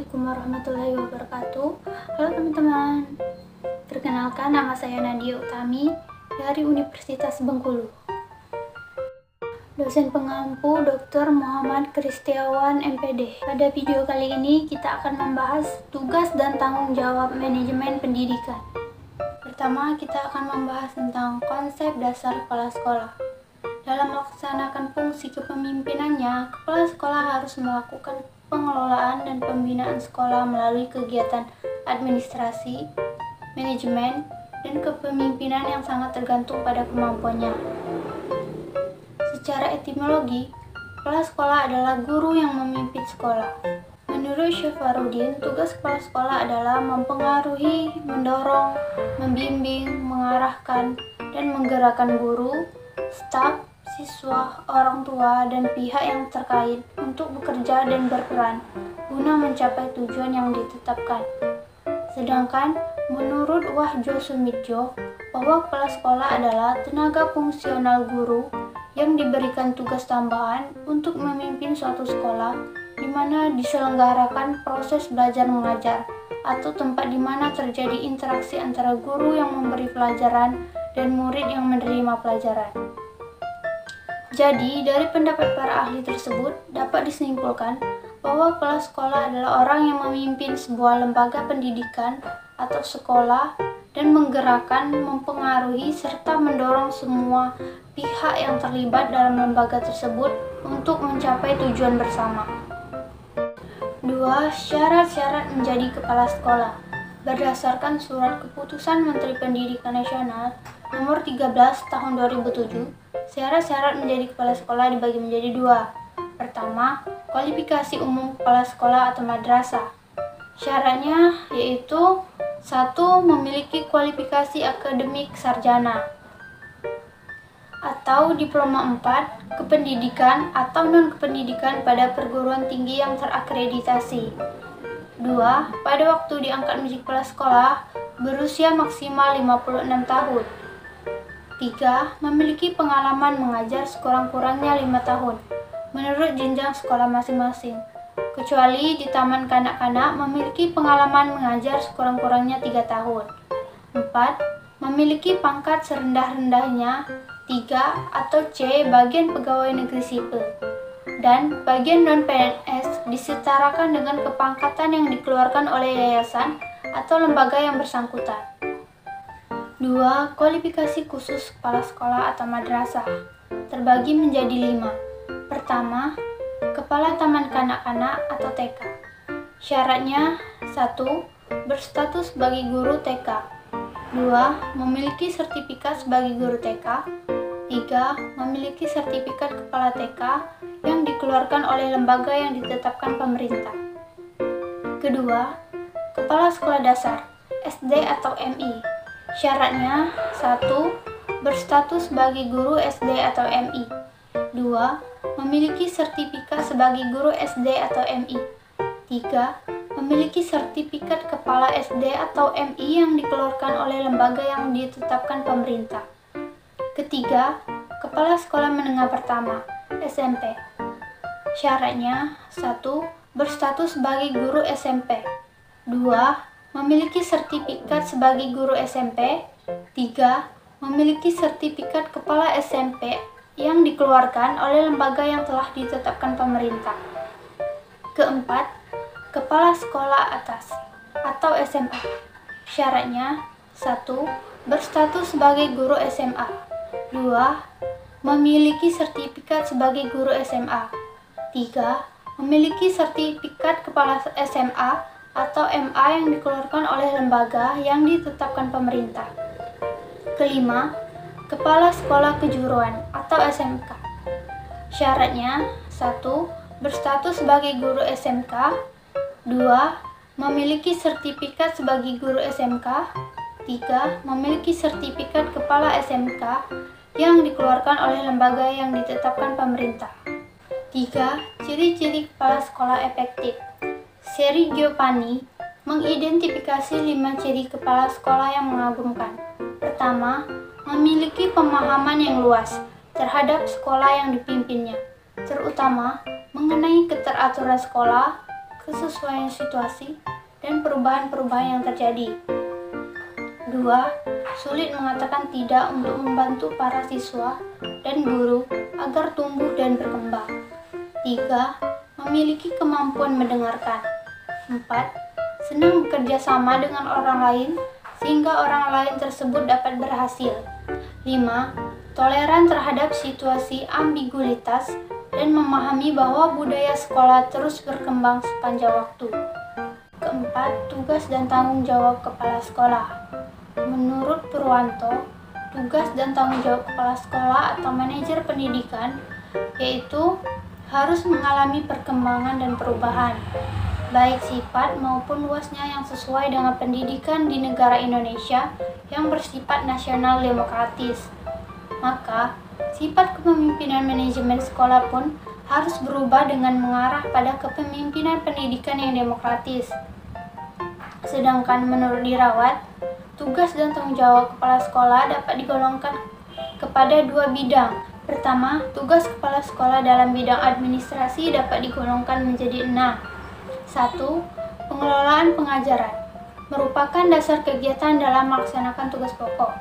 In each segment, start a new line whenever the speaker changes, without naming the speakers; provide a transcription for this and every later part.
Assalamualaikum warahmatullahi wabarakatuh. Halo teman-teman, perkenalkan nama saya Nadia Utami dari Universitas Bengkulu. Dosen pengampu Dr. Muhammad Kristiawan MPD. Pada video kali ini kita akan membahas tugas dan tanggung jawab manajemen pendidikan. Pertama, kita akan membahas tentang konsep dasar kepala sekolah. Dalam melaksanakan fungsi kepemimpinannya, kepala sekolah harus melakukan pengelolaan dan pembinaan sekolah melalui kegiatan administrasi, manajemen, dan kepemimpinan yang sangat tergantung pada kemampuannya. Secara etimologi, kepala sekolah adalah guru yang memimpin sekolah. Menurut Syafarudin, tugas kepala sekolah adalah mempengaruhi, mendorong, membimbing, mengarahkan, dan menggerakkan guru, staf, siswa, orang tua, dan pihak yang terkait untuk bekerja dan berperan guna mencapai tujuan yang ditetapkan. Sedangkan menurut Wahjo Sumidjo, bahwa kepala sekolah adalah tenaga fungsional guru yang diberikan tugas tambahan untuk memimpin suatu sekolah di mana diselenggarakan proses belajar mengajar atau tempat di mana terjadi interaksi antara guru yang memberi pelajaran dan murid yang menerima pelajaran. Jadi, dari pendapat para ahli tersebut, dapat disimpulkan bahwa kepala sekolah adalah orang yang memimpin sebuah lembaga pendidikan atau sekolah dan menggerakkan, mempengaruhi, serta mendorong semua pihak yang terlibat dalam lembaga tersebut untuk mencapai tujuan bersama. 2. Syarat-syarat menjadi kepala sekolah. Berdasarkan Surat Keputusan Menteri Pendidikan Nasional Nomor 13 Tahun 2007, syarat-syarat menjadi kepala sekolah dibagi menjadi 2. Pertama, kualifikasi umum kepala sekolah atau madrasah. Syaratnya yaitu 1. Memiliki kualifikasi akademik sarjana atau diploma 4, kependidikan atau non-kependidikan pada perguruan tinggi yang terakreditasi. 2. Pada waktu diangkat menjadi kepala sekolah, berusia maksimal 56 tahun. 3. Memiliki pengalaman mengajar sekurang-kurangnya 5 tahun, menurut jenjang sekolah masing-masing, kecuali di taman kanak-kanak memiliki pengalaman mengajar sekurang-kurangnya 3 tahun. 4. Memiliki pangkat serendah-rendahnya 3 atau C bagian pegawai negeri sipil, dan bagian non-PNS disetarakan dengan kepangkatan yang dikeluarkan oleh yayasan atau lembaga yang bersangkutan. 2. Kualifikasi khusus kepala sekolah atau madrasah terbagi menjadi 5. Pertama, kepala taman kanak-kanak atau TK. Syaratnya 1. Berstatus sebagai guru TK. 2. Memiliki sertifikat sebagai guru TK. 3. Memiliki sertifikat kepala TK yang dikeluarkan oleh lembaga yang ditetapkan pemerintah. Kedua, kepala sekolah dasar SD atau MI. Syaratnya 1. Berstatus sebagai guru SD atau MI. 2. Memiliki sertifikat sebagai guru SD atau MI. 3. Memiliki sertifikat kepala SD atau MI yang dikeluarkan oleh lembaga yang ditetapkan pemerintah. Ketiga, kepala sekolah menengah pertama SMP. Syaratnya 1. Berstatus sebagai guru SMP. 2. Memiliki sertifikat sebagai guru SMP. 3. Memiliki sertifikat kepala SMP yang dikeluarkan oleh lembaga yang telah ditetapkan pemerintah. Keempat, kepala sekolah atas atau SMA. Syaratnya 1. Berstatus sebagai guru SMA. 2. Memiliki sertifikat sebagai guru SMA. 3. Memiliki sertifikat kepala SMA atau MA yang dikeluarkan oleh lembaga yang ditetapkan pemerintah. Kelima, kepala sekolah kejuruan atau SMK. Syaratnya 1. Berstatus sebagai guru SMK. 2. Memiliki sertifikat sebagai guru SMK. 3. Memiliki sertifikat kepala SMK yang dikeluarkan oleh lembaga yang ditetapkan pemerintah. 3. Ciri-ciri kepala sekolah efektif. Seri Giovanni mengidentifikasi 5 ciri kepala sekolah yang mengagumkan. Pertama, memiliki pemahaman yang luas terhadap sekolah yang dipimpinnya, terutama mengenai keteraturan sekolah, kesesuaian situasi, dan perubahan-perubahan yang terjadi. 2. Sulit mengatakan tidak untuk membantu para siswa dan guru agar tumbuh dan berkembang. 3. Memiliki kemampuan mendengarkan. 4. Senang bekerja sama dengan orang lain sehingga orang lain tersebut dapat berhasil. 5. Toleran terhadap situasi ambiguitas dan memahami bahwa budaya sekolah terus berkembang sepanjang waktu. Keempat, tugas dan tanggung jawab kepala sekolah. Menurut Purwanto, tugas dan tanggung jawab kepala sekolah atau manajer pendidikan yaitu harus mengalami perkembangan dan perubahan, baik sifat maupun luasnya yang sesuai dengan pendidikan di negara Indonesia yang bersifat nasional demokratis. Maka, sifat kepemimpinan manajemen sekolah pun harus berubah dengan mengarah pada kepemimpinan pendidikan yang demokratis. Sedangkan menurut Dirawat, tugas dan tanggung jawab kepala sekolah dapat digolongkan kepada dua bidang. Pertama, tugas kepala sekolah dalam bidang administrasi dapat digolongkan menjadi 6. 1. Pengelolaan pengajaran merupakan dasar kegiatan dalam melaksanakan tugas pokok.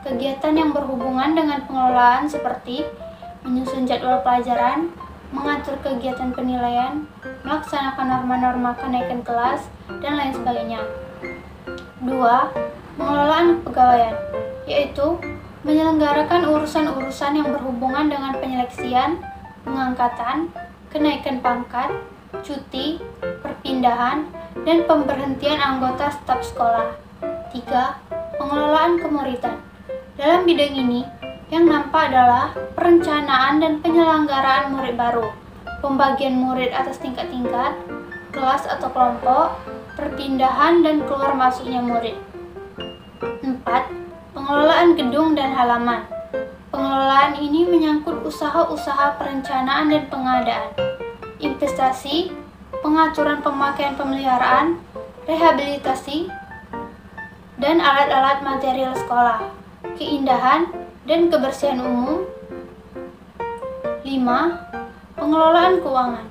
Kegiatan yang berhubungan dengan pengelolaan seperti menyusun jadwal pelajaran, mengatur kegiatan penilaian, melaksanakan norma-norma kenaikan kelas, dan lain sebagainya. 2. Pengelolaan kepegawaian, yaitu menyelenggarakan urusan-urusan yang berhubungan dengan penyeleksian, pengangkatan, kenaikan pangkat, cuti, perpindahan, dan pemberhentian anggota staf sekolah. 3. Pengelolaan kemuridan. Dalam bidang ini, yang nampak adalah perencanaan dan penyelenggaraan murid baru, pembagian murid atas tingkat-tingkat, kelas atau kelompok, perpindahan dan keluar masuknya murid. 4. Pengelolaan gedung dan halaman. Pengelolaan ini menyangkut usaha-usaha perencanaan dan pengadaan, investasi, pengaturan pemakaian pemeliharaan, rehabilitasi, dan alat-alat material sekolah, keindahan dan kebersihan umum. 5. Pengelolaan keuangan.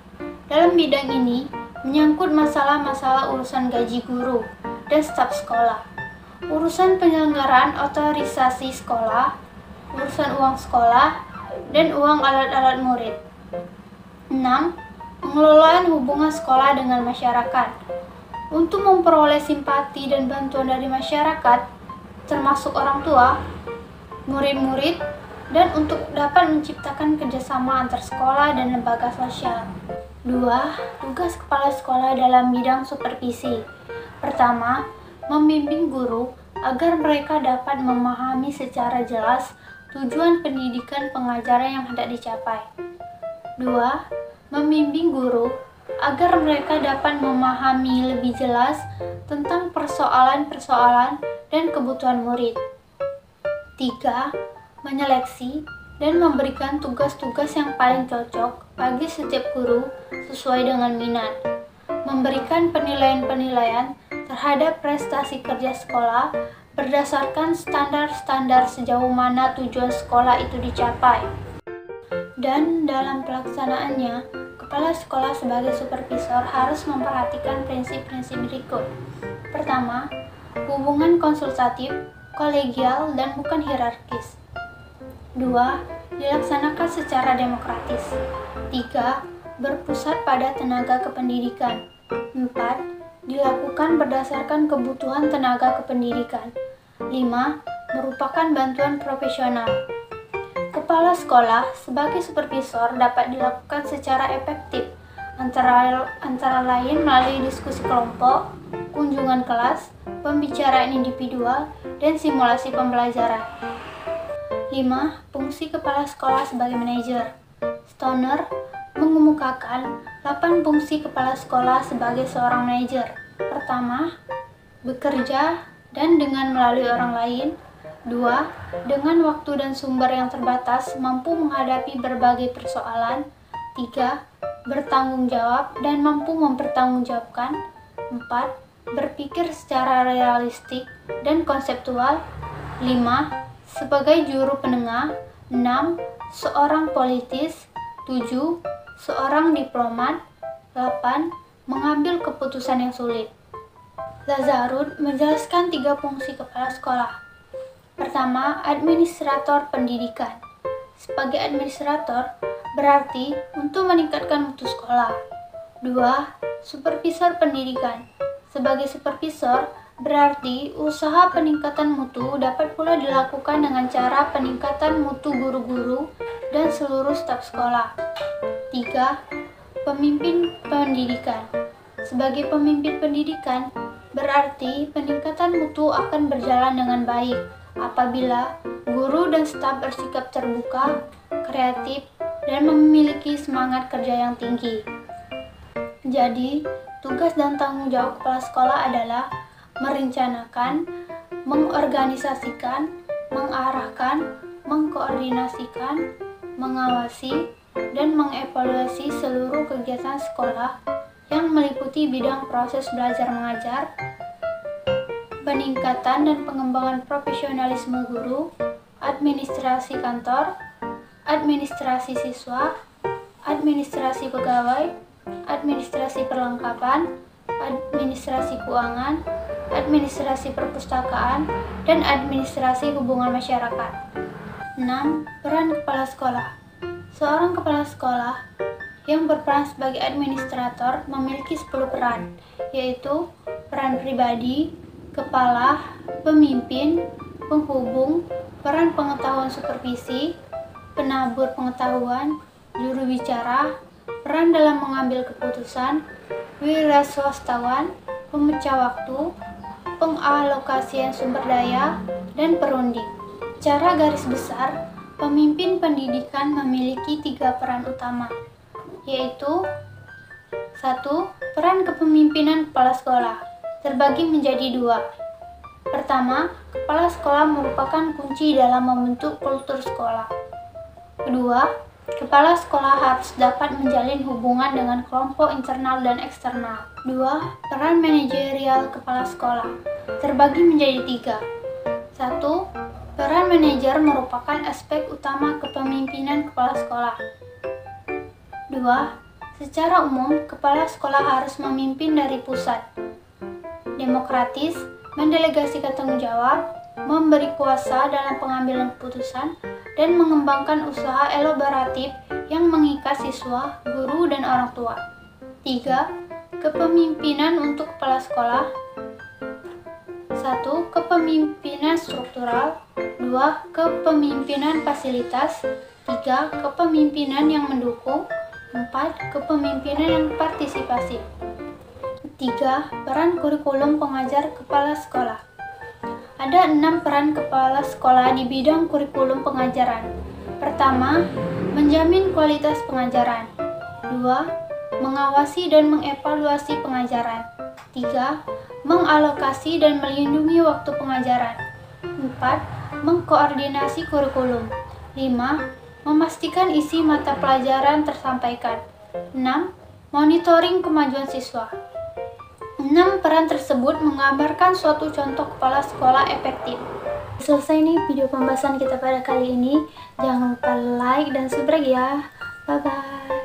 Dalam bidang ini menyangkut masalah-masalah urusan gaji guru dan staf sekolah, urusan penyelenggaraan otorisasi sekolah, urusan uang sekolah, dan uang alat-alat murid. 6. Pengelolaan hubungan sekolah dengan masyarakat. Untuk memperoleh simpati dan bantuan dari masyarakat, termasuk orang tua, murid-murid, dan untuk dapat menciptakan kerjasama antar sekolah dan lembaga sosial. 2. Tugas kepala sekolah dalam bidang supervisi. Pertama, membimbing guru agar mereka dapat memahami secara jelas tujuan pendidikan pengajaran yang hendak dicapai. 2. Membimbing guru agar mereka dapat memahami lebih jelas tentang persoalan-persoalan dan kebutuhan murid. 3. Menyeleksi dan memberikan tugas-tugas yang paling cocok bagi setiap guru sesuai dengan minat. Memberikan penilaian-penilaian terhadap prestasi kerja sekolah berdasarkan standar-standar sejauh mana tujuan sekolah itu dicapai. Dan dalam pelaksanaannya, kepala sekolah sebagai supervisor harus memperhatikan prinsip-prinsip berikut. Pertama, hubungan konsultatif, kolegial, dan bukan hierarkis. 2. Dilaksanakan secara demokratis. 3. Berpusat pada tenaga kependidikan. 4. Dilakukan berdasarkan kebutuhan tenaga kependidikan. 5. Merupakan bantuan profesional. Kepala sekolah sebagai supervisor dapat dilakukan secara efektif, antara lain melalui diskusi kelompok, kunjungan kelas, pembicaraan individual, dan simulasi pembelajaran. 5. Fungsi kepala sekolah sebagai manajer. Stoner mengemukakan 8 fungsi kepala sekolah sebagai seorang manajer. Pertama, bekerja dan dengan melalui orang lain. 2. Dengan waktu dan sumber yang terbatas mampu menghadapi berbagai persoalan. 3. Bertanggung jawab dan mampu mempertanggungjawabkan. 4. Berpikir secara realistik dan konseptual. 5. Sebagai juru penengah. 6. Seorang politis. 7. Seorang diplomat. 8. Mengambil keputusan yang sulit. Lazarud menjelaskan 3 fungsi kepala sekolah. Pertama, administrator pendidikan. Sebagai administrator, berarti untuk meningkatkan mutu sekolah. 2. Supervisor pendidikan. Sebagai supervisor, berarti usaha peningkatan mutu dapat pula dilakukan dengan cara peningkatan mutu guru-guru dan seluruh staf sekolah. 3. Pemimpin pendidikan. Sebagai pemimpin pendidikan, berarti peningkatan mutu akan berjalan dengan baik apabila guru dan staf bersikap terbuka, kreatif, dan memiliki semangat kerja yang tinggi. Jadi, tugas dan tanggung jawab kepala sekolah adalah merencanakan, mengorganisasikan, mengarahkan, mengkoordinasikan, mengawasi, dan mengevaluasi seluruh kegiatan sekolah yang meliputi bidang proses belajar mengajar, peningkatan dan pengembangan profesionalisme guru, administrasi kantor, administrasi siswa, administrasi pegawai, administrasi perlengkapan, administrasi keuangan, administrasi perpustakaan, dan administrasi hubungan masyarakat. 6. Peran kepala sekolah. Seorang kepala sekolah yang berperan sebagai administrator memiliki 10 peran, yaitu peran pribadi, kepala, pemimpin, penghubung, peran pengetahuan supervisi, penabur pengetahuan, juru bicara, peran dalam mengambil keputusan, wiraswastawan, pemecah waktu, pengalokasian sumber daya, dan perunding. Secara garis besar, pemimpin pendidikan memiliki 3 peran utama, yaitu 1. Peran kepemimpinan kepala sekolah terbagi menjadi 2. Pertama, kepala sekolah merupakan kunci dalam membentuk kultur sekolah. Kedua, kepala sekolah harus dapat menjalin hubungan dengan kelompok internal dan eksternal. 2. Peran manajerial kepala sekolah terbagi menjadi 3. 1. Peran manajer merupakan aspek utama kepemimpinan kepala sekolah. 2. Secara umum, kepala sekolah harus memimpin dari pusat, demokratis, mendelegasikan tanggung jawab, memberi kuasa dalam pengambilan keputusan, dan mengembangkan usaha elaboratif yang mengikat siswa, guru, dan orang tua. 3. Kepemimpinan untuk kepala sekolah. 1. Kepemimpinan struktural. 2. Kepemimpinan fasilitas. 3. Kepemimpinan yang mendukung. 4. Kepemimpinan yang partisipasi. 3. Peran kurikulum pengajar kepala sekolah. Ada 6 peran kepala sekolah di bidang kurikulum pengajaran. Pertama, menjamin kualitas pengajaran. 2. Mengawasi dan mengevaluasi pengajaran. 3. Mengalokasi dan melindungi waktu pengajaran. 4. Mengkoordinasi kurikulum. 5. Memastikan isi mata pelajaran tersampaikan. 6. Monitoring kemajuan siswa. 6 peran tersebut menggambarkan suatu contoh kepala sekolah efektif. Selesai nih video pembahasan kita pada kali ini. Jangan lupa like dan subscribe ya. Bye-bye.